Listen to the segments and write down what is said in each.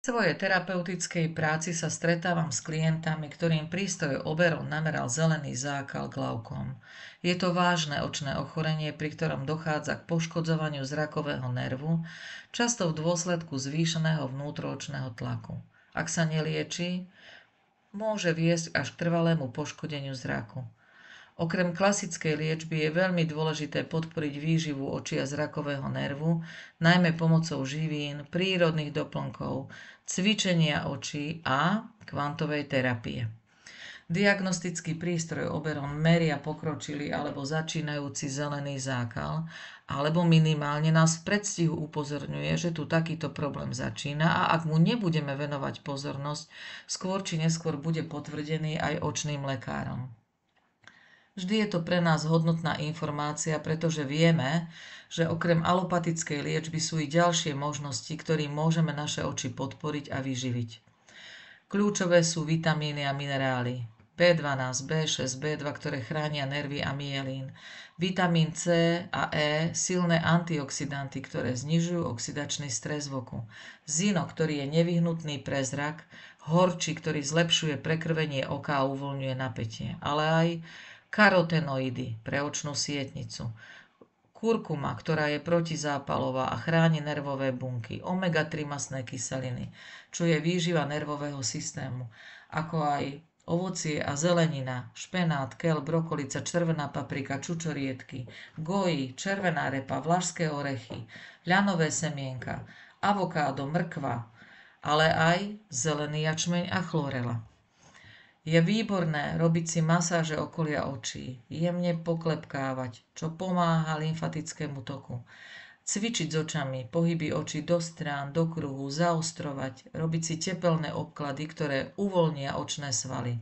V svojej terapeutickej práci sa stretávam s klientami, ktorým prístroj Oberon nameral zelený zákal glaukom. Je to vážne očné ochorenie, pri ktorom dochádza k poškodzovaniu zrakového nervu, často v dôsledku zvýšeného vnútroočného tlaku. Ak sa nelieči, môže viesť až k trvalému poškodeniu zraku. Okrem klasickej liečby je veľmi dôležité podporiť výživu očí a zrakového nervu, najmä pomocou živín, prírodných doplnkov, cvičenia očí a kvantovej terapie. Diagnostický prístroj Oberon meria pokročilý alebo začínajúci zelený zákal, alebo minimálne nás v predstihu upozorňuje, že tu takýto problém začína a ak mu nebudeme venovať pozornosť, skôr či neskôr bude potvrdený aj očným lekárom. Vždy je to pre nás hodnotná informácia, pretože vieme, že okrem alopatickej liečby sú i ďalšie možnosti, ktorým môžeme naše oči podporiť a vyživiť. Kľúčové sú vitamíny a minerály. B12, B6, B2, ktoré chránia nervy a myelín. Vitamín C a E, silné antioxidanty, ktoré znižujú oxidačný stres v oku. Zino, ktorý je nevyhnutný pre zrak. Horči, ktorý zlepšuje prekrvenie oka a uvoľňuje napätie. Ale aj karotenoidy pre očnú sietnicu, kurkuma, ktorá je protizápalová a chráni nervové bunky, omega-3 mastné kyseliny, čo je výživa nervového systému, ako aj ovocie a zelenina, špenát, keľ, brokolica, červená paprika, čučoriedky, goji, červená repa, vlašské orechy, ľanové semienka, avokádo, mrkva, ale aj zelený jačmeň a chlorela. Je výborné robiť si masáže okolia očí, jemne poklepkávať, čo pomáha lymfatickému toku. Cvičiť s očami, pohyby očí do strán, do kruhu, zaostrovať, robiť si tepelné obklady, ktoré uvoľnia očné svaly.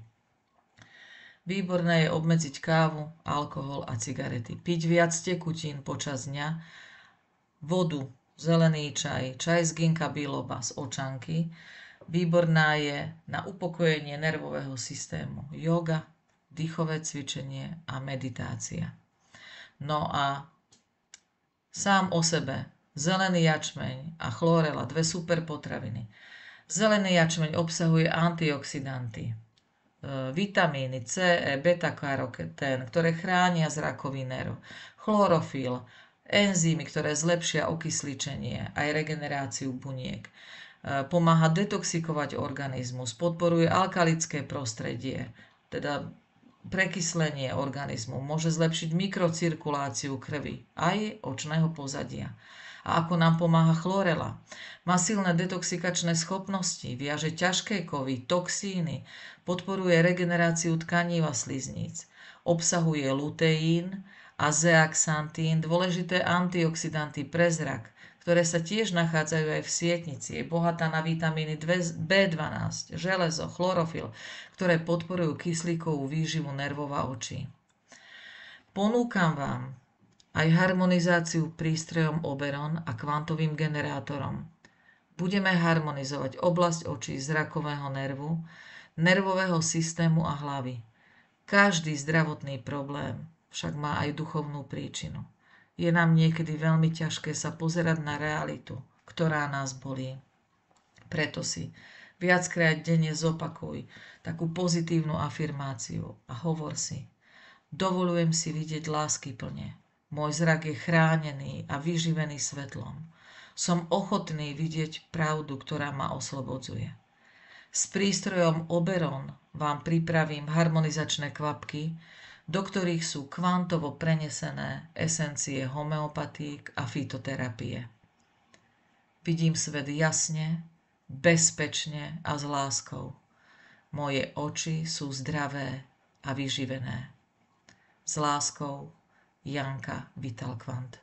Výborné je obmedziť kávu, alkohol a cigarety. Piť viac tekutín počas dňa, vodu, zelený čaj, čaj z ginkga biloba z očanky. Výborná je na upokojenie nervového systému yoga, dýchové cvičenie a meditácia. No a sám o sebe zelený jačmeň a chlorela, dve super potraviny. Zelený jačmeň obsahuje antioxidanty, vitamíny C, E, beta-karotén, ktoré chránia zrakový nerv, chlorofil, enzymy, ktoré zlepšia okysličenie aj regeneráciu buniek. Pomáha detoxikovať organizmus, podporuje alkalické prostredie, teda prekyslenie organizmu, môže zlepšiť mikrocirkuláciu krvi aj očného pozadia. A ako nám pomáha chlorela? Má silné detoxikačné schopnosti, viaže ťažké kovy, toxíny, podporuje regeneráciu tkanív a slizníc, obsahuje luteín a zeaxantín, dôležité antioxidanty pre zrak, ktoré sa tiež nachádzajú aj v sietnici. Je bohatá na vitamíny B12, železo, chlorofil, ktoré podporujú kyslíkovú výživu nervov a očí. Ponúkam vám aj harmonizáciu prístrojom Oberon a kvantovým generátorom. Budeme harmonizovať oblasť očí, zrakového nervu, nervového systému a hlavy. Každý zdravotný problém však má aj duchovnú príčinu. Je nám niekedy veľmi ťažké sa pozerať na realitu, ktorá nás bolí. Preto si viackrát denne zopakuj takú pozitívnu afirmáciu a hovor si: dovolujem si vidieť láskyplne. Môj zrak je chránený a vyživený svetlom. Som ochotný vidieť pravdu, ktorá ma oslobodzuje. S prístrojom Oberon vám pripravím harmonizačné kvapky, do ktorých sú kvantovo prenesené esencie homeopatík a fitoterapie. Vidím svet jasne, bezpečne a s láskou. Moje oči sú zdravé a vyživené. S láskou, Janka Vitalquant.